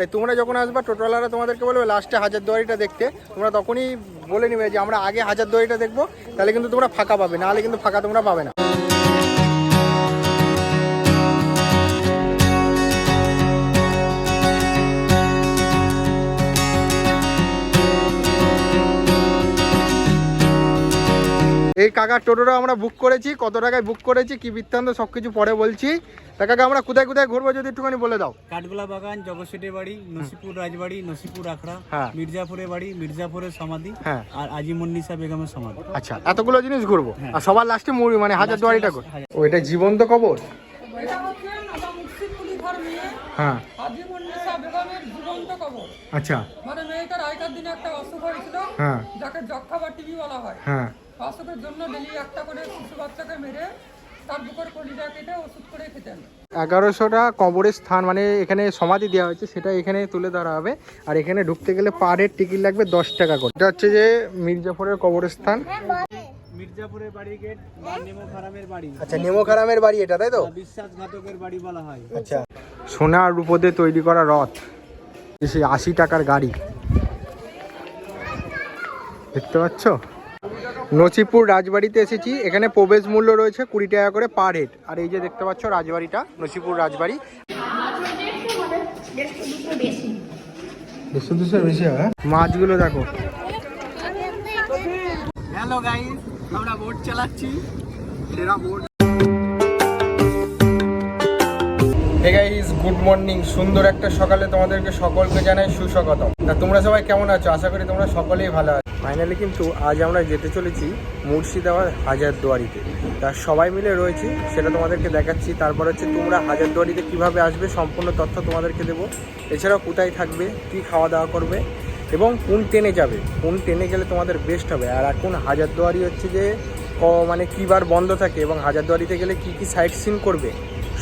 তাই তোমরা যখন আসবা টোটোওয়ালারা তোমাদেরকে বলবে লাস্টে হাজারদুয়ারিটা দেখতে, তোমরা তখনই বলে নেবে যে আমরা আগে হাজারদুয়ারিটা দেখবো, তাহলে কিন্তু তোমরা ফাঁকা পাবে, নাহলে কিন্তু ফাঁকা তোমরা পাবে না। এই কাকার টোটোটা আমরা বুক করেছি, কত টাকায় বুক করেছি কি বৃত্তান্ত সব কিছু পরে বলছি। তা কাকা আমরা কোথায় কোথায় ঘুরবো যদি একটুখানি বলে দাও। কাঠগোলা বাগান, জগৎশেঠের বাড়ি, নসিপুর রাজবাড়ি, নসিপুর আখড়া, মির্জাপুরের বাড়ি, মির্জাপুরের সমাধি, আর আজিমুন্নিসা বেগমের সমাধি। আচ্ছা, এতগুলো জিনিস ঘুরবো। আর সবার লাস্টে মানে হাজারদুয়ারিটা করবো। ওইটা জীবন্ত কবর। হ্যাঁ আচ্ছা, মানে মেয়েটার আগেকার দিনে একটা অসুখ হয়েছিল, যাকে যক্ষা বা টিবি বলা হয়। অসুখের জন্য ডেলি একটা করে শিশু বাচ্চাকে মেরে তার বুকের কলিজা কেটে ওষুধ করে খেতেন। 1100টা কবরের স্থান, মানে এখানে সমাধি দেওয়া হয়েছে, সেটা এখানে তুলে ধরা হবে। আর এখানে ঢুকতে গেলে পার হেড টিকিট লাগবে 10 টাকা করে। এটা হচ্ছে যে মির্জাপুরের কবরস্থান, মির্জাপুরের বাড়ি গেট, নেমো খারামের বাড়ি। আচ্ছা, নেমো খারামের বাড়ি এটা, তাই তো? বিশ্বাসঘাতকের বাড়ি বলা হয়। আচ্ছা, সোনা আর রূপো দিয়ে তৈরি করা রথ, সেই 80 টাকার গাড়ি দেখতে পাচ্ছ। নসিপুর রাজবাড়িতে এসেছি, এখানে প্রবেশ মূল্য রয়েছে 20 টাকা করে পার হেড। আর এই যে দেখতে পাচ্ছ রাজবাড়িটা, নসিপুর রাজবাড়ি। 200 বেশি হয়। মাছগুলো দেখো। হ্যালো গাইস, আমরা বোট চালাচ্ছি, সেরা boat. Hey guys, good morning. সুন্দর একটা সকালে তোমাদেরকে সকলকে জানাই সুস্বাগতম। তা তোমরা সবাই কেমন আছো? আশা করি তোমরা সকলেই ভালো আছো। ফাইনালি কিন্তু আজ আমরা যেতে চলেছি মুর্শিদাবাদ হাজারদুয়ারিতে। তা সবাই মিলে রয়েছি, সেটা তোমাদেরকে দেখাচ্ছি। তারপর হচ্ছে তোমরা হাজারদুয়ারিতে কিভাবে আসবে সম্পূর্ণ তথ্য তোমাদেরকে দেবো। এছাড়াও কোথায় থাকবে, কি খাওয়া দাওয়া করবে এবং কোন ট্রেনে যাবে, কোন ট্রেনে গেলে তোমাদের বেস্ট হবে। আর এখন হাজারদুয়ারি হচ্ছে যে মানে কী বার বন্ধ থাকে এবং হাজারদুয়ারিতে গেলে কি কি সাইট সিন করবে,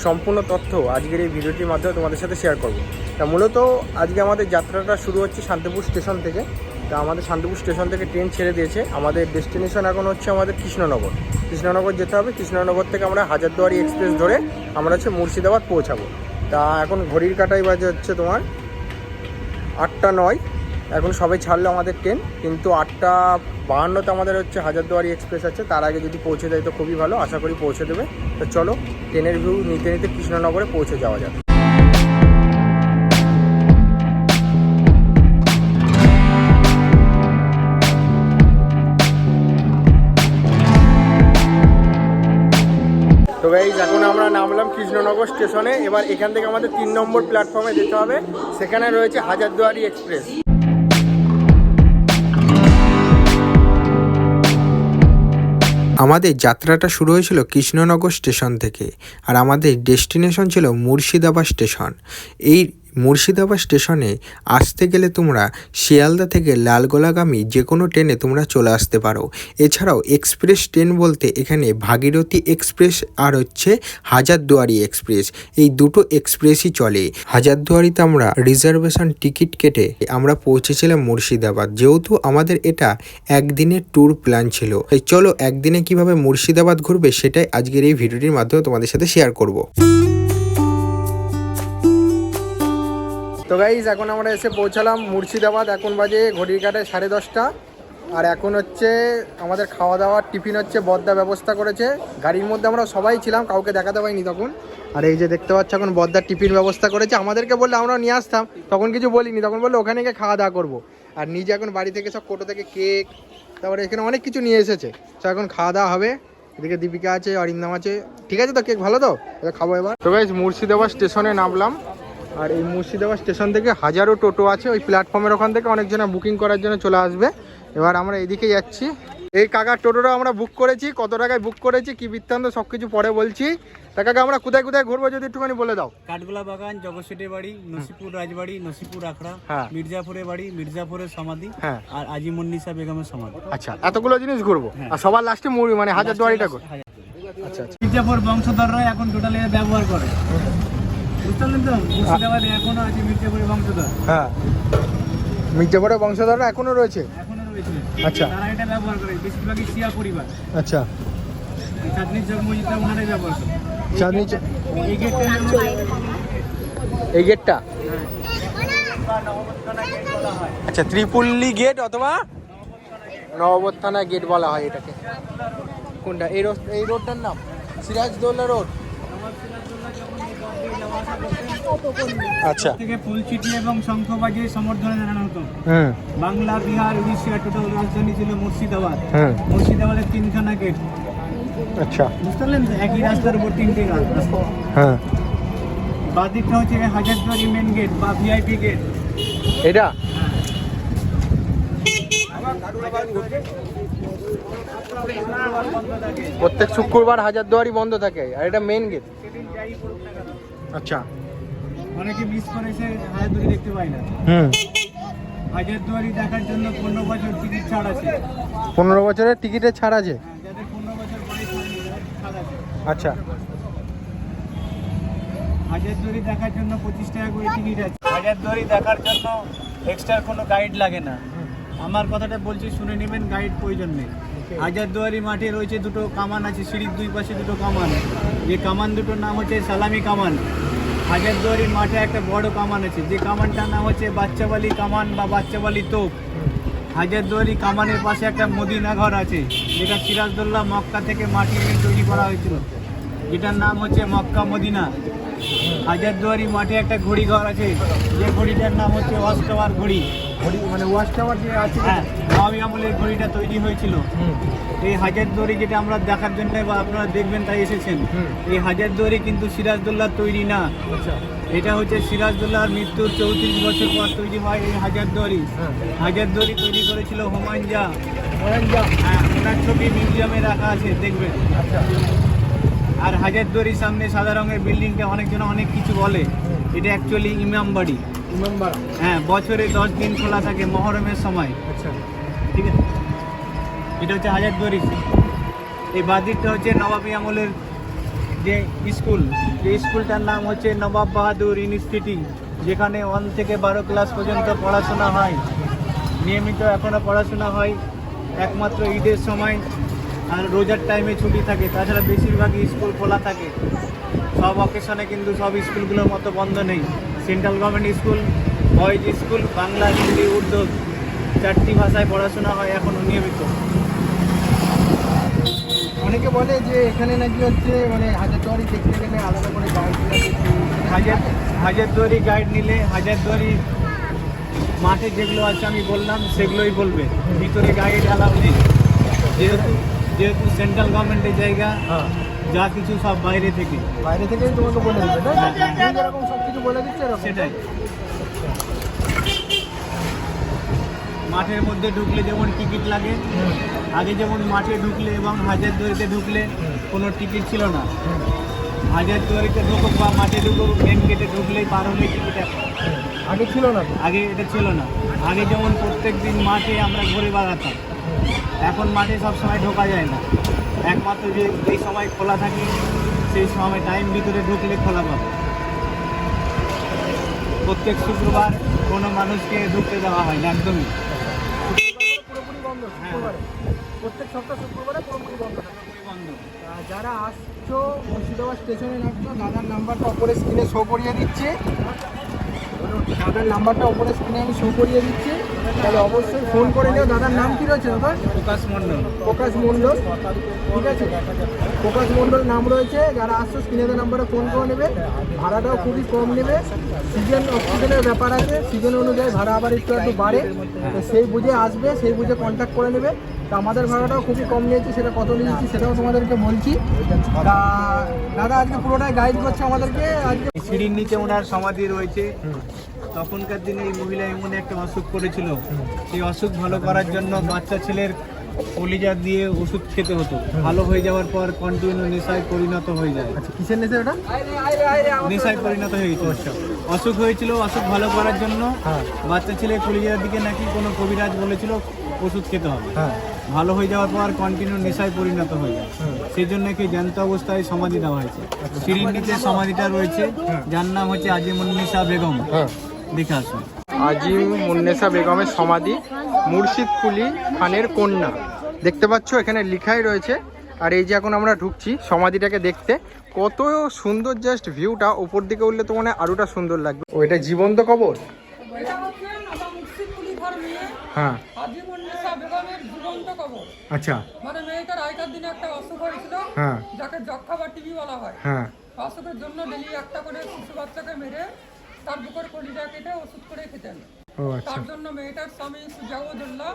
সম্পূর্ণ তথ্য আজকের এই ভিডিওটির মাধ্যমে তোমাদের সাথে শেয়ার করব। তা মূলত আজকে আমাদের যাত্রাটা শুরু হচ্ছে শান্তিপুর স্টেশন থেকে। তা আমাদের শান্তিপুর স্টেশন থেকে ট্রেন ছেড়ে দিয়েছে। আমাদের ডেস্টিনেশন এখন হচ্ছে আমাদের কৃষ্ণনগর। কৃষ্ণনগর যেতে হবে। কৃষ্ণনগর থেকে আমরা হাজারদুয়ারি এক্সপ্রেস ধরে আমরা হচ্ছে মুর্শিদাবাদ পৌঁছাবো। তা এখন ঘড়ির কাটাই বাজে হচ্ছে তোমার 8টা 9। এখন সবাই ছাড়লো আমাদের ট্রেন, কিন্তু 8টা 52-তে আমাদের হচ্ছে হাজারদুয়ারি এক্সপ্রেস আছে। তার আগে যদি পৌঁছে দেয় তো খুবই ভালো, আশা করি পৌঁছে দেবে। তো চলো ট্রেনের ভিউ নিতে নিতে কৃষ্ণনগরে পৌঁছে যাওয়া যাবে। তো গাইস, এখন আমরা নামলাম কৃষ্ণনগর স্টেশনে। এবার এখান থেকে আমাদের 3 নম্বর প্ল্যাটফর্মে যেতে হবে, সেখানে রয়েছে হাজারদুয়ারি এক্সপ্রেস। আমাদের যাত্রাটা শুরু হয়েছিল কৃষ্ণনগর স্টেশন থেকে, আর আমাদের ডেস্টিনেশন ছিল মুর্শিদাবাদ স্টেশন। এই মুর্শিদাবাদ স্টেশনে আসতে গেলে তোমরা শিয়ালদা থেকে লালগোলাগামী যে কোনো ট্রেনে তোমরা চলে আসতে পারো। এছাড়াও এক্সপ্রেস ট্রেন বলতে এখানে ভাগীরথী এক্সপ্রেস আর হচ্ছে হাজারদুয়ারি এক্সপ্রেস, এই দুটো এক্সপ্রেসই চলে। হাজারদুয়ারিতে আমরা রিজার্ভেশন টিকিট কেটে আমরা পৌঁছেছিলাম মুর্শিদাবাদ। যেহেতু আমাদের এটা একদিনের ট্যুর প্ল্যান ছিল, তাই চলো একদিনে কিভাবে মুর্শিদাবাদ ঘুরবে সেটাই আজকের এই ভিডিওটির মাধ্যমে তোমাদের সাথে শেয়ার করব। তো গাইস, এখন আমরা এসে পৌঁছালাম মুর্শিদাবাদ। এখন বাজে ঘড়ির কাটায় 10:30। আর এখন হচ্ছে আমাদের খাওয়া দাওয়ার টিফিন হচ্ছে বদ্দা ব্যবস্থা করেছে। গাড়ির মধ্যে আমরা সবাই ছিলাম, কাউকে দেখাতে পাইনি তখন। আর এই যে দেখতে পাচ্ছ এখন বদ্দার টিফিন ব্যবস্থা করেছে। আমাদেরকে বললে আমরা নিয়ে আসতাম, তখন কিছু বলিনি, তখন বললে ওখানে গিয়ে খাওয়া দাওয়া করবো। আর নিজে এখন বাড়ি থেকে সব কোটো থেকে কেক, তারপরে এখানে অনেক কিছু নিয়ে এসেছে। তো এখন খাওয়া দাওয়া হবে। এদিকে দীপিকা আছে, অরিন্দম আছে। ঠিক আছে তো, কেক ভালো তো, খাবো এবার। তো গাইস, মুর্শিদাবাদ স্টেশনে নামলাম। আর এই মুর্শিদাবাদ স্টেশন থেকে হাজারো টোটো আছে ওই প্ল্যাটফর্মের ওখান থেকে, অনেকজনা বুকিং করার জন্য চলে আসবে। এবার আমরা এদিকে যাচ্ছি। এই কাকার টোটোটা আমরা বুক করেছি, কত টাকায় বুক করেছি কি বৃত্তান্ত সব কিছু পরে বলছি। তা কাকা আমরা কোথায় কোথায় ঘুরবো যদি একটুখানি বলে দাও। কাঠগোলা বাগান, জগৎশেঠের বাড়ি, নসিপুর রাজবাড়ি, নসিপুর আখড়া, মির্জাপুরের বাড়ি, মির্জাপুরের সমাধি, আর আজিমুন্নিসা বেগমের সমাধি। আচ্ছা, এতগুলো জিনিস ঘুরবো। আর সবার লাস্টে মানে হাজারদুয়ারিটা করবো। আচ্ছা, মির্জাপুর বংশধররা এখন টোটালি ব্যবহার করে, বুঝলেন তো? মুর্শিদাবাদে এখনো আছে মির্জাপুরের বংশধর। হ্যাঁ, মির্জাপুরের বংশধররা এখনো রয়েছে। আচ্ছা, তারা এটা ব্যবহার করে, বেশিরভাগই শিয়া পরিবার। আচ্ছা, চাঁদনি চক মসজিদটা ওনারাই ব্যবহার করে। চাঁদনি এই গেটটা, এই গেটটা নববর্তনা গেট বলা হয়। আচ্ছা, ত্রিপুল্লি গেট অথবা নববর্তনা গেট বলা হয় এটাকে। কোনটা? এই রোডটার নাম সিরাজদৌল্লা রোড। আচ্ছা, থেকে ফুলচিটি এবং শঙ্খ বাজিয়ে সম্বর্ধনা জানানো হতো। বাংলা, বিহার, উড়িষ্যা টোটাল রাজধানী ছিল মুর্শিদাবাদ। মুর্শিদাবাদের 3খানা গেট। আচ্ছা, বুঝতে পারলেন তো? একই রাস্তার উপর 3টে রাস্তা। হ্যাঁ। বাদিকটা হচ্ছে হাজারদুয়ারি মেন গেট বা ভিআইপি গেট। এটা প্রত্যেক শুক্রবার হাজারদুয়ারি বন্ধ থাকে, আর এটা মেন গেট। আচ্ছা, অনেকে মিস করেছে, হাজারদুয়ারি দেখতে পাই না। হাজারদুয়ারি দেখার জন্য 15 বছর টিকিট ছাড় আছে। 15 বছরের টিকিটের ছাড় আছে? যাদের 15 বছর বয়স হয়নি ছাড় আছে। আচ্ছা, হাজারদুয়ারি দেখার জন্য 25 টাকা করে টিকিট আছে। হাজারদুয়ারি দেখার জন্য এক্সট্রা কোনো গাইড লাগে না। আমার কথাটা বলছি, শুনে নেবেন, গাইড প্রয়োজন নেই। হাজারদুয়ারি মাঠে রয়েছে দুটো কামান আছে, সিঁড়ির দুই পাশে দুটো কামান। যে কামান দুটোর নাম হচ্ছে সালামি কামান। হাজারদুয়ারির মাঠে একটা বড় কামান আছে, যে কামানটার নাম হচ্ছে বাচ্চাবালি কামান বা বাচ্চাবালি তোপ। হাজারদুয়ারি কামানের পাশে একটা মদিনা ঘর আছে, যেটা সিরাজদৌল্লা মক্কা থেকে মাটি এনে তৈরি করা হয়েছিল, যেটার নাম হচ্ছে মক্কা মদিনা। হাজারদুয়ারি মাঠে একটা ঘড়ি ঘর আছে, যে ঘড়িটার নাম হচ্ছে ওয়াচ টাওয়ার ঘড়ি। মানে ওয়াচ টাওয়ার যে আছে, হ্যাঁ, নবাবী আমলের ঘড়িটা তৈরি হয়েছিল। এই হাজারদুয়ারি যেটা আমরা দেখার জন্য বা আপনারা দেখবেন তাই এসেছেন, এই হাজারদুয়ারি কিন্তু সিরাজদৌল্লার তৈরি না। এটা হচ্ছে সিরাজদৌল্লার মৃত্যুর 34 বছর পর তৈরি হয় এই হাজারদুয়ারি। হাজারদুয়ারি তৈরি করেছিল হুমায়ুন শাহ। হ্যাঁ, ওনার ছবি মিউজিয়ামে রাখা আছে, দেখবেন। আর হাজারদুয়ারির সামনে সাদা রঙের বিল্ডিংটা অনেকজন অনেক কিছু বলে, এটা অ্যাকচুয়ালি ইমামবাড়ি। হ্যাঁ, বছরে 10 দিন খোলা থাকে মহরমের সময়। আচ্ছা, ঠিক আছে, এটা হচ্ছে হাজারদুয়ারি। এই বাদিকটা হচ্ছে নবাবী আমলের যে স্কুল, যে স্কুলটার নাম হচ্ছে নবাব বাহাদুর ইনস্টিটিউট, যেখানে 1 থেকে 12 ক্লাস পর্যন্ত পড়াশোনা হয়। নিয়মিত এখনও পড়াশোনা হয়, একমাত্র ঈদের সময় আর রোজার টাইমে ছুটি থাকে, তাছাড়া বেশিরভাগই স্কুল খোলা থাকে। সব অকেশনে কিন্তু সব স্কুলগুলোর মতো বন্ধ নেই। Central government school, boys school, Bangla, Hindi, Urdu 4টি ভাষায় পড়াশোনা হয় এখনও নিয়মিত। অনেকে বলে যে এখানে নাকি হচ্ছে মানে হাজারদুয়ারি দেখতে গেলে আলাদা করে গাইড হাজারদুয়ারি গাইড নিলে হাজারদুয়ারি মাঠে যেগুলো আছে আমি বললাম সেগুলোই বলবে, ভিতরে গাইড অ্যালাউ নেই। যেহেতু সেন্ট্রাল গভর্নমেন্টের জায়গা, যা কিছু সব বাইরে থেকে তোমাকে বলে দেবে, এরকম সব কিছু বলে দিচ্ছে। সেটাই। মাঠের মধ্যে ঢুকলে যেমন টিকিট লাগে, আগে যেমন মাঠে ঢুকলে এবং হাজারদুয়ারিতে ঢুকলে কোনো টিকিট ছিল না। হাজারদুয়ারিতে ঢুকুক বা মাঠে ঢুকুক, মেন গেটে ঢুকলেই পার হলেই টিকিট। আগে ছিল না, আগে এটা ছিল না। আগে যেমন প্রত্যেক দিন মাঠে আমরা ঘুরে বেড়াতাম, এখন মাঠে সবসময় ঢোকা যায় না। একমাত্র যে যেই সময় খোলা থাকে সেই সময় টাইম ভিতরে ঢুকলে খোলা পাবে। প্রত্যেক শুক্রবার কোনো মানুষকে ঢুকতে দেওয়া হয় না, একদমই পুরোপুরি বন্ধ। প্রত্যেক সপ্তাহ শুক্রবারে পুরোপুরি বন্ধ। যারা আসছো মুর্শিদাবাদ স্টেশনে নামছো, দাদার নাম্বারটা ওপরে স্ক্রিনে শো করিয়ে দিচ্ছি। দাদার নাম্বারটা ওপরে স্ক্রিনে আমি শো করিয়ে দিচ্ছি, তাহলে অবশ্যই ফোন করে নিও। দাদার নাম কী রয়েছে দাদা? প্রকাশ মণ্ডল। প্রকাশ মণ্ডল, ঠিক আছে, প্রকাশ মণ্ডল নাম রয়েছে। যারা আসছো স্ক্রিনে নাম্বারে ফোন করে নেবে। ভাড়াটাও খুবই কম নেবে। সিজন অক্সিজেনের ব্যাপার আছে, সিজন অনুযায়ী ভাড়া আবার একটু বাড়ে, তো সেই বুঝে আসবে, সেই বুঝে কন্ট্যাক্ট করে নেবে। তো আমাদের ভাড়াটাও খুবই কম নিয়েছি, সেটা কত নিয়েছি সেটাও তোমাদেরকে বলছি। দাদা আজকে পুরোটাই গাইড করছে আমাদেরকে। আজকে সিঁড়ির নিচে ওনার সমাধি রয়েছে। তখনকার দিনে এই মহিলা এমন একটা অসুখ করেছিল, সেই অসুখ ভালো করার জন্য বাচ্চা ছেলের কলিজা দিয়ে ওষুধ খেতে হতো। ভালো হয়ে যাওয়ার পর কন্টিনিউ নেশায় পরিণত হয়ে যায়। আচ্ছা, কিসের নেশা ওটা? নেশায় পরিণত হয়েছিল। অসুখ হয়েছিল, অসুখ ভালো করার জন্য বাচ্চা ছেলের কলিজার দিকে নাকি কোনো কবিরাজ বলেছিল ওষুধ খেতে হবে। ভালো হয়ে যাওয়ার পর কন্টিনিউ নেশায় পরিণত হয়ে যায়, সেই জন্য কি জ্যান্ত অবস্থায় সমাধি দেওয়া হয়েছে। সিঁড়ির নিচে সমাধিটা রয়েছে, যার নাম হচ্ছে আজিমুন্নিসা বেগম। দেখে আসুন। আজিমুন্নেসা বেগমের সমাধি, মুর্শিদ কুলি খানের কন্যা। দেখতে পাচ্ছ এখানে লেখাই রয়েছে। আর এই যে এখন আমরা ঢুকছি সমাধিটাকে দেখতে, কত সুন্দর জাস্ট ভিউটা। উপর দিকে উঠলে তো মানে আরোটা সুন্দর লাগবে। ও, এটা জীবন্ত কবর? এটা হচ্ছে নবাব মুর্শিদ কুলি খার মেয়ে হ্যাঁ আজিমুন্নেসা বেগমের জীবন্ত কবর। আচ্ছা মানে মেয়েটার আগেকার দিনে একটা অসুখ হয়েছিল, হ্যাঁ যাকে যক্ষা বা টিবি বলা হয়। হ্যাঁ অসুখের জন্য ডেলি একটা করে শিশু বাচ্চাকে মেরে তার বুকের কলিজা কেটে ওষুধ করে খেতেন। ও আচ্ছা তার জন্য মেয়েটার স্বামী সুজাউদ্দৌলা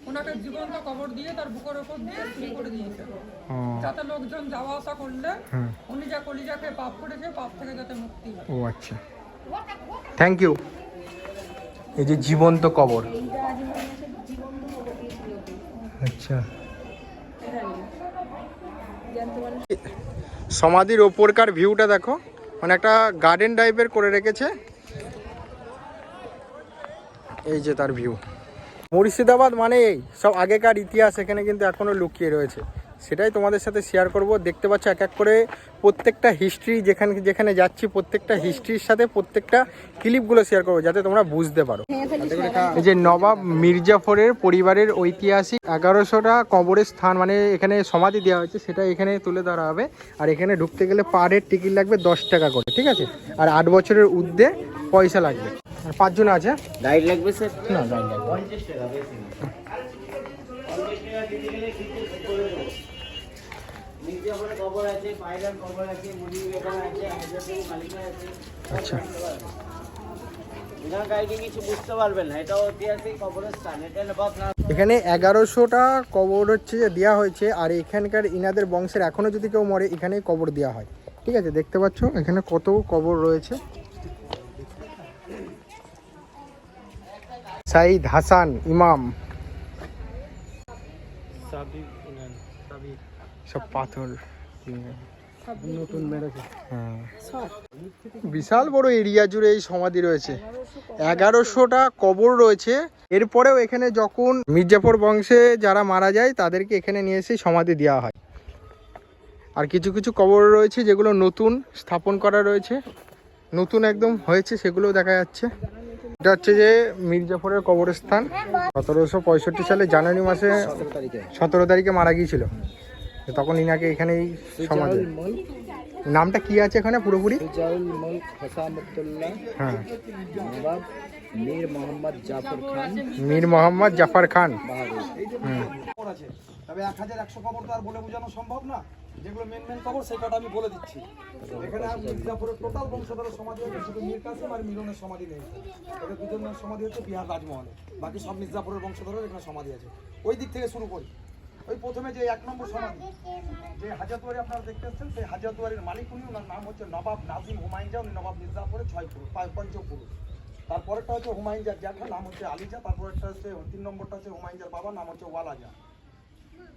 ওনাকে জীবন্ত কবর দিয়ে তার বুকের ওপর দিয়ে চুরি করে দিয়েছে, ও যাতে লোকজন যাওয়া আসা করলে হ্যাঁ উনি যা কলিজাকে পাপ করেছে পাপ থেকে যাতে মুক্তি হয়। ও আচ্ছা থ্যাংক ইউ। এই যে জীবন্ত কবর, আচ্ছা সমাধির ওপরকার ভিউটা দেখো, মানে একটা গার্ডেন টাইপের করে রেখেছে। এই যে তার ভিউ। মুর্শিদাবাদ মানে এই সব আগেকার ইতিহাস এখানে কিন্তু এখনো লুকিয়ে রয়েছে, সেটাই তোমাদের সাথে শেয়ার করব। দেখতে পাচ্ছ এক এক করে প্রত্যেকটা হিস্ট্রি, যেখানে যেখানে যাচ্ছি প্রত্যেকটা হিস্ট্রির সাথে প্রত্যেকটা ক্লিপগুলো শেয়ার করবো যাতে তোমরা বুঝতে পারো। এই যে নবাব মির্জাফরের পরিবারের ঐতিহাসিক 1100টা কবরের স্থান, মানে এখানে সমাধি দেওয়া হয়েছে, সেটা এখানে তুলে ধরা হবে। আর এখানে ঢুকতে গেলে পার হেড টিকিট লাগবে 10 টাকা করে, ঠিক আছে? আর 8 বছরের ঊর্ধ্বে পয়সা লাগবে। আর 5 জন আছে। গাইড লাগবে স্যার? না গাইড লাগবে 50 টাকা, বেশি না। 50 টাকা দিতে গেলে কিছু করে দেবো। নিচে আবার কবর আছে, পায়রার কবর আছে, মুদি বেকার আছে, হাজারের মালিকা আছে। আচ্ছা বিনা গাইডে কিছু বুঝতে পারবেন না, এটা ঐতিহাসিক কবরের স্থান, এটা নবাব না। এখানে 1100টা কবর হচ্ছে যে দেওয়া হয়েছে, আর এখানকার ইনাদের বংশের এখনো যদি কেউ মরে এখানেই কবর দেওয়া হয়, ঠিক আছে? দেখতে পাচ্ছ এখানে কত কবর রয়েছে। সাইদ হাসান ইমাম, সব পাথর নতুন মেরেছে। হ্যাঁ বিশাল বড় এরিয়া জুড়ে এই সমাধি রয়েছে, 1100টা কবর রয়েছে। এরপরেও এখানে যখন মির্জাফর বংশে যারা মারা যায় তাদেরকে এখানে নিয়ে এসে সমাধি দেওয়া হয়। আর কিছু কিছু কবর রয়েছে যেগুলো নতুন স্থাপন করা রয়েছে, নতুন একদম হয়েছে, সেগুলোও দেখা যাচ্ছে। এটা হচ্ছে যে মির্জাফরের কবরস্থান। 1765 সালে জানুয়ারি মাসে 17 তারিখে মারা গিয়েছিল, তখন ইনাকে এখানেই সমাধি। নামটা কি আছে এখানে পুরোপুরি? হ্যাঁ মীর মোহাম্মদ জাফর খান। তবে 1100 কবর তো আর বলে বোঝানো সম্ভব না, যেগুলো মেন মেন কবর সেই কটা আমি বলে দিচ্ছি। এখানে মির্জাপুরের টোটাল বংশধরের সমাধি হচ্ছে, শুধু মীর কাসিম আর মিলনের সমাধি নেই। এদের দুজনের সমাধি হচ্ছে বিহার রাজমহলে, বাকি সব মির্জাপুরের বংশধরের এখানে সমাধি আছে। ওই দিক থেকে শুরু করি। ওই প্রথমে যে 1 নম্বর সমাধি, যে হাজারদুয়ারি আপনারা দেখতে পাচ্ছেন, সেই হাজারদুয়ারির মালিক উনি, ওনার নাম হচ্ছে নবাব নাজিম হুমায়ুন শাহ। উনি নবাব মির্জাপুরের 6 পঞ্চপুরুষ। তারপরেরটা হচ্ছে হুমায়ুন শাহ জ্যাঠা, নাম হচ্ছে আলিজা। তারপরেরটা হচ্ছে 3 নম্বরটা হচ্ছে হুমায়ুন শাহর বাবা, নাম হচ্ছে ওয়ালাজা।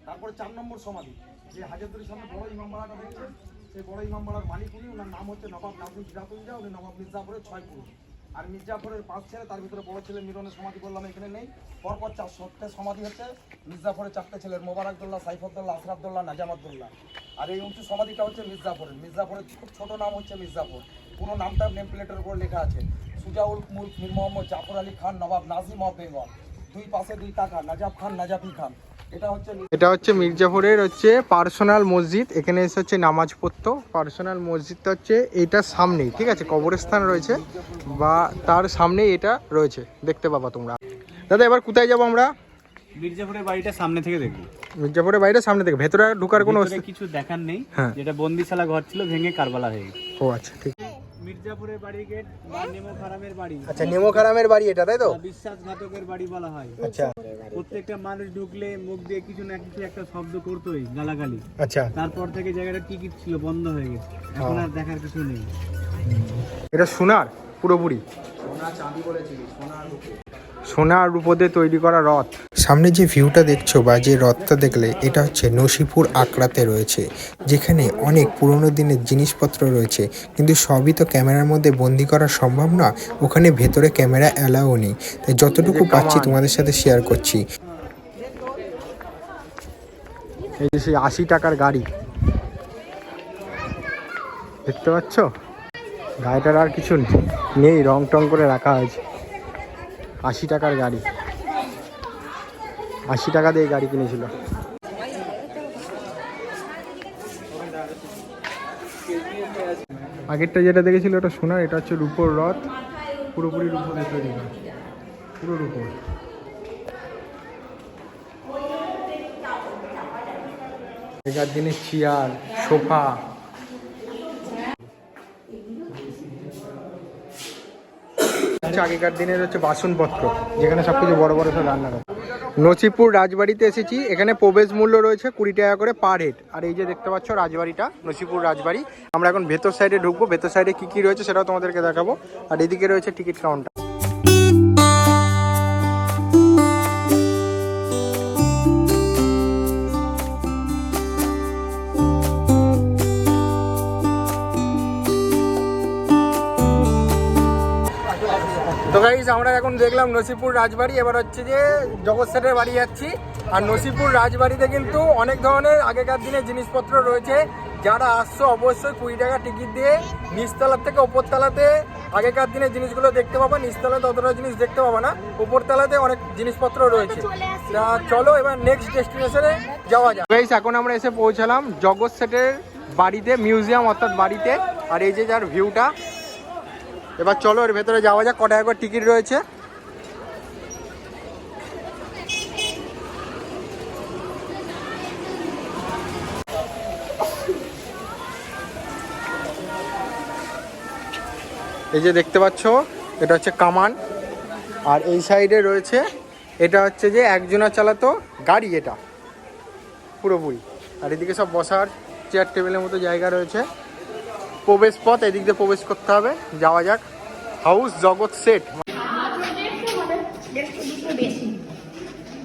তারপরে 4 নম্বর সমাধি, যে হাজারদুয়ারির সামনে বড় ইমামবাড়াটা দেখছেন, সেই বড় ইমামবাড়ার মালিক উনি, ওনার নাম হচ্ছে নবাব নাজিম সিরাজুদ্দৌলা। উনি নবাব মির্জাপুরের 6 পুরুষ। আর মির্জাফরের 5 ছেলে, তার ভিতরে বড় ছেলে মিরনের সমাধি বললাম এখানে নেই। পরপর 400টা সমাধি হচ্ছে মির্জাফরের 4টে ছেলের, মোবারকদৌল্লা, সাইফুদ্দৌলা, আশরাফদৌল্লা, নাজামুদ্দৌলা। আর এই উঁচু সমাধিটা হচ্ছে মির্জাফরের। মির্জাফরের খুব ছোট নাম হচ্ছে মির্জাফর, পুরো নামটা নেম প্লেটের উপর লেখা আছে, সুজাউল মুলক মীর মোহাম্মদ জাফর আলী খান নবাব নাজিম অফ বেঙ্গল। 2 পাশে 2 টাকা, নাজাফ খান, নাজাফি খান। এটা হচ্ছে মির্জাফরের হচ্ছে পার্সোনাল মসজিদ। এখানে এসে হচ্ছে নামাজ পড়তো। পার্সোনাল মসজিদটা হচ্ছে এইটার সামনেই, ঠিক আছে? কবরস্থান রয়েছে বা তার সামনেই এটা রয়েছে, দেখতে পাবা তোমরা। দাদা এবার কোথায় যাবো আমরা? মির্জাফরের বাড়িটা সামনে থেকে দেখবো। মির্জাফরের বাড়িটা সামনে থেকে, ভেতরে ঢোকার কোনো কিছু দেখার নেই। হ্যাঁ, যেটা বন্দিশালা ঘর ছিল ভেঙে কারবালা হয়ে গেছে। ও আচ্ছা ঠিক। মির্জাপুরের বাড়ি গেট বা নেমো খারামের বাড়ি। আচ্ছা নেমো খারামের বাড়ি এটা, তাই তো? বিশ্বাসঘাতকের বাড়ি বলা হয়। আচ্ছা প্রত্যেকটা মানুষ ঢুকলে মুখ দিয়ে কিছু না কিছু একটা শব্দ করতোই, গালাগালি। আচ্ছা তারপর থেকে জায়গাটা টিকিট ছিল, বন্ধ হয়ে গেছে, এখন আর দেখার কিছু নেই। এটা সোনার পুরোপুরি, সোনা চাঁদি বলেছিলি, সোনার রূপে। সোনা আর রূপোতে তৈরি করা রথ। সামনে যে ভিউটা দেখছো বা যে রথটা দেখলে, এটা হচ্ছে নসিপুর আকড়াতে রয়েছে, যেখানে অনেক পুরনো দিনের জিনিসপত্র রয়েছে, কিন্তু সবই তো ক্যামেরার মধ্যে বন্দি করা সম্ভব না। ওখানে ভেতরে ক্যামেরা অ্যালাও নেই, তাই যতটুকু পাচ্ছি তোমাদের সাথে শেয়ার করছি। এই যে সেই 80 টাকার গাড়ি দেখতে পাচ্ছ, গাড়িটার আর কিছু নেই, রং টং করে রাখা হয়েছে। 80 টাকার গাড়ি, 80 টাকা দিয়ে গাড়ি কিনেছিল। আগেরটা যেটা দেখেছিল ওটা সোনার, এটা হচ্ছে রূপোর রথ, পুরোপুরি রূপোর তৈরি। পুরোর উপর। আগেকার দিনের চেয়ার, সোফা, আগেকার দিনের হচ্ছে বাসনপত্র, যেখানে সবকিছু বড় বড় সব রান্না করে। নসিপুর রাজবাড়িতে এসেছি। এখানে প্রবেশ মূল্য রয়েছে 20 টাকা করে পার হেড। আর এই যে দেখতে পাচ্ছ রাজবাড়িটা, নসিপুর রাজবাড়ি। আমরা এখন ভেতর সাইডে ঢুকবো, ভেতর সাইডে কি কি রয়েছে সেটাও তোমাদেরকে দেখাবো। আর এদিকে রয়েছে টিকিট কাউন্টার। তো গাইস আমরা এখন দেখলাম নসিপুর রাজবাড়ি, এবার হচ্ছে যে জগৎ স্যারের বাড়ি যাচ্ছি। আর নসিপুর রাজবাড়িতে কিন্তু অনেক ধরনের আগেকার দিনের জিনিসপত্র রয়েছে। যারা আসছো অবশ্যই 20 টাকা টিকিট দিয়ে নিচতলার থেকে ওপরতলাতে আগেকার দিনের জিনিসগুলো দেখতে পাবা। নিচতলাতে অতটা জিনিস দেখতে পাবা না, ওপরতলাতে অনেক জিনিসপত্র রয়েছে। তা চলো এবার নেক্সট ডেস্টিনেশনে যাওয়া যাক। গাইস এখন আমরা এসে পৌঁছালাম জগৎ স্যারের বাড়িতে, মিউজিয়াম অর্থাৎ বাড়িতে। আর এই যে যার ভিউটা, এবার চলো এর ভেতরে যাওয়া যাক। কটা একবার টিকিট রয়েছে? এই যে দেখতে পাচ্ছ, এটা হচ্ছে কামান। আর এই সাইডে রয়েছে, এটা হচ্ছে যে একজনা চালাতো গাড়ি, এটা পুরোপুরি। আর এদিকে সব বসার চেয়ার টেবিলের মতো জায়গা রয়েছে। প্রবেশ পথ, এদিক দিয়ে প্রবেশ করতে হবে। যাওয়া যাক। হাউস জগৎ সেট।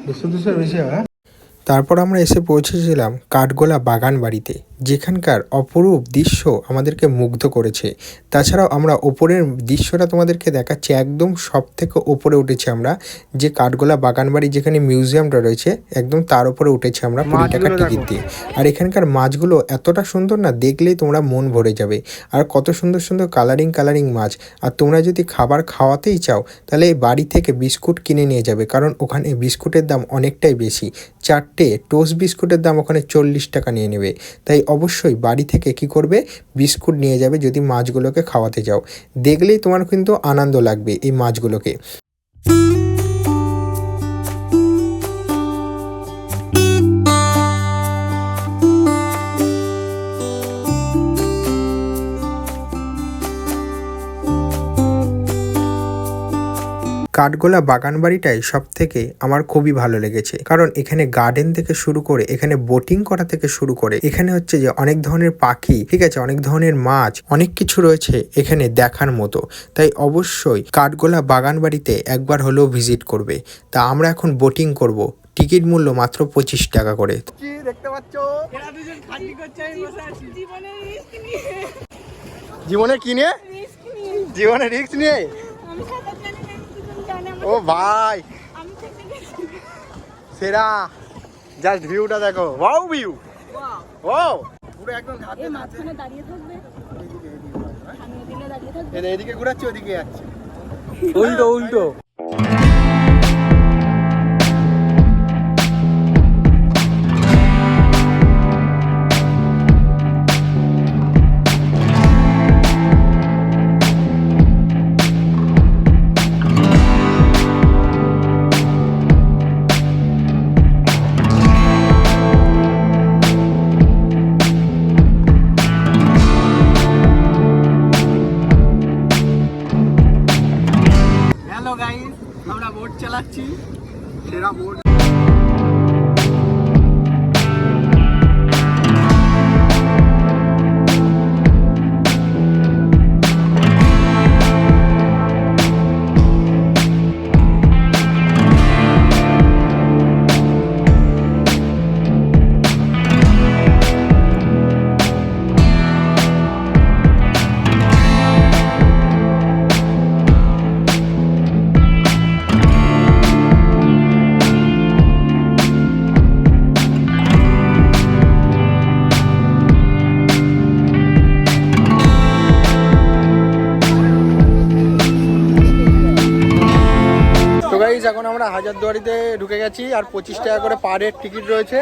200 বেশি হয়। তারপর আমরা এসে পৌঁছেছিলাম কাঠগোলা বাগান বাড়িতে, যেখানকার অপরূপ দৃশ্য আমাদেরকে মুগ্ধ করেছে। তাছাড়াও আমরা ওপরের দৃশ্যটা তোমাদেরকে দেখাচ্ছি, একদম সব থেকে ওপরে উঠেছি আমরা, যে কাঠগোলা বাগান বাড়ি যেখানে মিউজিয়ামটা রয়েছে, একদম তার উপরে উঠেছি আমরা 20 টাকা টিকিট দিয়ে। আর এখানকার মাছগুলো এতটা সুন্দর না, দেখলেই তোমরা মন ভরে যাবে। আর কত সুন্দর সুন্দর কালারিং মাছ। আর তোমরা যদি খাবার খাওয়াতেই চাও, তাহলে এই বাড়ি থেকে বিস্কুট কিনে নিয়ে যাবে, কারণ ওখানে বিস্কুটের দাম অনেকটাই বেশি। 4টে টোস্ট বিস্কুটের দাম ওখানে 40 টাকা নিয়ে নেবে। তাই অবশ্যই বাড়ি থেকে কি করবে, বিস্কুট নিয়ে যাবে যদি মাছগুলোকে খাওয়াতে যাও। দেখলেই তোমার কিন্তু আনন্দ লাগবে এই মাছগুলোকে। কাঠগোলা বাগান বাড়িটাই সব থেকে আমার খুবই ভালো লেগেছে, কারণ এখানে গার্ডেন থেকে শুরু করে, এখানে বোটিং করা থেকে শুরু করে, এখানে হচ্ছে যে অনেক ধরনের পাখি, ঠিক আছে, অনেক ধরনের মাছ, অনেক কিছু রয়েছে এখানে দেখার মতো। তাই অবশ্যই কাঠগোলা বাগান বাড়িতে একবার হলেও ভিজিট করবে। তা আমরা এখন বোটিং করব। টিকিট মূল্য মাত্র 25 টাকা করে। কি দেখতে পাচ্ছ? জীবনে কিনে, জীবনে রিস্ক নিয়ে। ও ভাই সেরা, জাস্ট ভিউটা দেখো, ওয়াও ভিউ, ওয়াও পুরো একদম ধাতে মাঝখানে দাঁড়িয়ে থাকবে, এদিকে ঘুরাচ্ছে, ওদিকে যাচ্ছে, উল্টো উল্টো। আমরা বোট চালাচ্ছি, সেরা বোট। এখন আমরা হাজারদুয়ারিতে ঢুকে গেছি। আর 25 টাকা করে পার হেড টিকিট রয়েছে।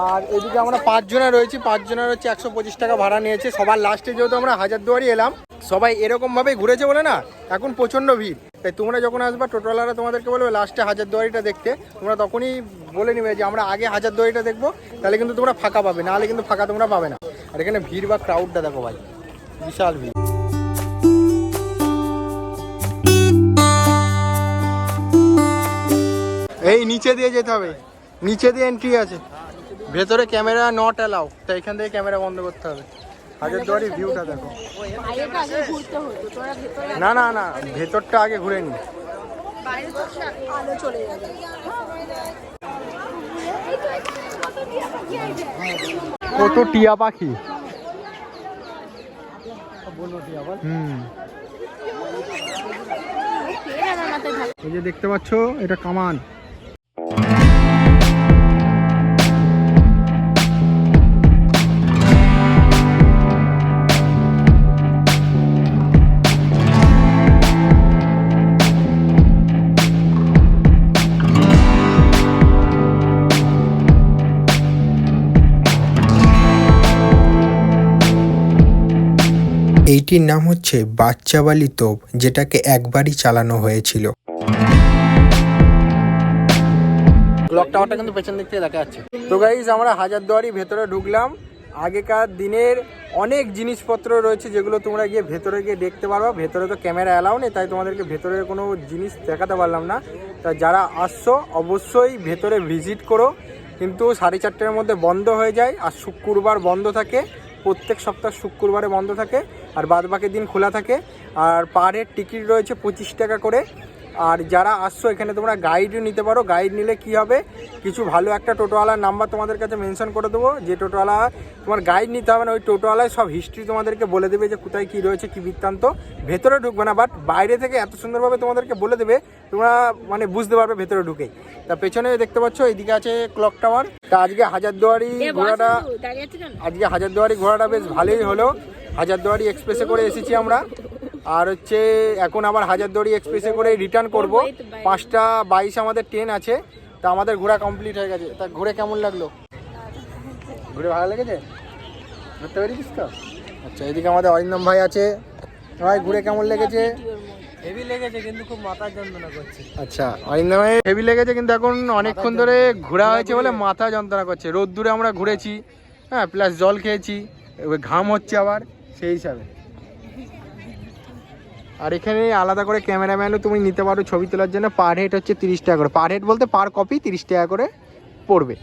আর এদিকে আমরা 5 জনা রয়েছি, 5 জনের হচ্ছে 125 টাকা ভাড়া নিয়েছে। সবার লাস্টে যেহেতু আমরা হাজারদুয়ারি এলাম, সবাই এরকম ভাবে ঘুরেছে বলে না এখন প্রচন্ড ভিড়। তাই তোমরা যখন আসবা টোটোওয়ালারা তোমাদেরকে বলবে লাস্টে হাজারদুয়ারিটা দেখতে, তোমরা তখনই বলে নিবে যে আমরা আগে হাজারদুয়ারিটা দেখবো, তাহলে কিন্তু তোমরা ফাঁকা পাবে, নাহলে কিন্তু ফাঁকা তোমরা পাবে না। আর এখানে ভিড় বা ক্রাউডটা দেখো ভাই, বিশাল ভিড়। এই নিচে দিয়ে যেতে হবে, নিচে দিয়ে এন্ট্রি আছে, ভেতরে ক্যামেরা নট অ্যালাউ, তাই এখান থেকে ক্যামেরা বন্ধ করতে হবে। হাজারদুয়ারির ভিউটা দেখো। না না না, ভেতরটা আগে ঘুরে নি। কত টিয়া পাখি, এই যে দেখতে পাচ্ছ এটা কামান। এইটির নাম হচ্ছে বাচ্চাবালি তোপ, যেটাকে একবারই চালানো হয়েছিল। ক্লক টাওয়ারটা কিন্তু পেছন দিক থেকে দেখা যাচ্ছে। তো গাইস আমরা হাজারদুয়ারি ভেতরে ঢুকলাম। আগেকার দিনের অনেক জিনিসপত্র রয়েছে যেগুলো তোমরা গিয়ে ভেতরে গিয়ে দেখতে পারবা। ভেতরে তো ক্যামেরা অ্যালাউ নেই, তাই তোমাদেরকে ভেতরের কোনো জিনিস দেখাতে পারলাম না। তা যারা আসছো অবশ্যই ভেতরে ভিজিট করো, কিন্তু 4:30-র মধ্যে বন্ধ হয়ে যায়, আর শুক্রবার বন্ধ থাকে, প্রত্যেক সপ্তাহ শুক্রবারে বন্ধ থাকে, আর বাদবাকি দিন খোলা থাকে। আর পার হেড টিকিট রয়েছে 25 টাকা করে। আর যারা আসছো এখানে তোমরা গাইডও নিতে পারো। গাইড নিলে কি হবে, কিছু ভালো একটা টোটোওয়ালার নাম্বার তোমাদের কাছে মেনশন করে দেবো, যে টোটোওয়ালা তোমার গাইড নিতে হবে না, ওই টোটোওয়ালায় সব হিস্ট্রি তোমাদেরকে বলে দেবে যে কোথায় কী রয়েছে, কী বৃত্তান্ত। ভেতরে ঢুকবে না, বাট বাইরে থেকে এত সুন্দরভাবে তোমাদেরকে বলে দেবে, তোমরা মানে বুঝতে পারবে ভেতরে ঢুকেই। তা পেছনে দেখতে পাচ্ছ এইদিকে আছে ক্লক টাওয়ার। তা আজকে হাজারদুয়ারি ঘোরাটা বেশ ভালোই হলো। হাজারদুয়ারি এক্সপ্রেসে করে এসেছি আমরা, আর হচ্ছে এখন আবার হাজারদুয়ারি এক্সপ্রেসে করে রিটার্ন করব। 5:22 আমাদের ট্রেন আছে। তা আমাদের ঘোরা কমপ্লিট হয়ে গেছে। তা ঘুরে কেমন লাগলো? ঘুরে ভালো লেগেছে? ঘুরতে পেরেছিস তো? আচ্ছা, এদিকে আমাদের অরিন্দম ভাই আছে। ভাই ঘুরে কেমন লেগেছে? হেভি লেগেছে, কিন্তু খুব মাথা যন্ত্রণা করছে। আচ্ছা, অরিন্দমে হেভি লেগেছে, কিন্তু এখন অনেকক্ষণ ধরে ঘোরা হয়েছে বলে মাথা যন্ত্রণা করছে। রোদ্দুরে আমরা ঘুরেছি, হ্যাঁ, প্লাস জল খেয়েছি, ঘাম হচ্ছে আবার, সেই হিসাবে। আর এখানে আলাদা করে ক্যামেরাম্যানও তুমি নিতে পারো ছবি তোলার জন্য। পার হেড হচ্ছে 30 টাকা করে, পার হেড বলতে পার কপি 30 টাকা করে পড়বে।